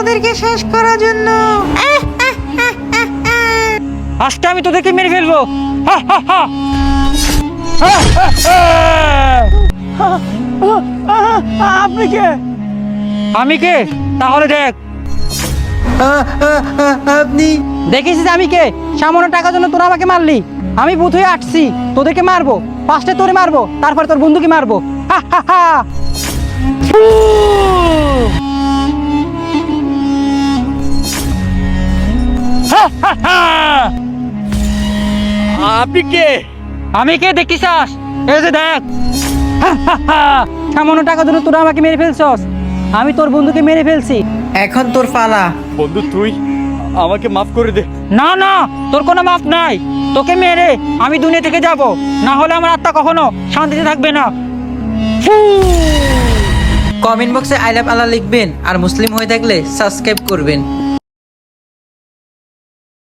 ওদেরকে শেষ করার জন্য। আজকে আমি তোদেরকে মেরে ফেলবো। আপনি কে? আমি কে? তাহলে দেখ। আপনি দেখেছিস আমি কে? সামান্য টাকার জন্য তোরা আমাকে মারলি। আমি ভূত হয়ে আসছি, তোদেরকে মারবো। ফার্স্টে তোরে মারবো, তারপরে তোর বন্ধুকে মারবো। আপনি কে? আমি কে দেখতে চাস? এই যে দেখ। সামান্য টাকার জন্য তোরা আমাকে মেরে ফেলছস। আমি তোর বন্ধুকে মেরে ফেলছি। এখন তোর পালা। বন্ধু তুই আমাকে মাফ করে দে। না না, তোর কোনো মাফ নাই। তোকে মেরে আমি দুনিয়া থেকে যাব, না হলে আমার আত্মা কখনো শান্তিতে থাকবে না। কমেন্ট বক্সে আই লাভ আল্লাহ লিখবেন আর মুসলিম হয়ে থাকলে সাবস্ক্রাইব করবেন।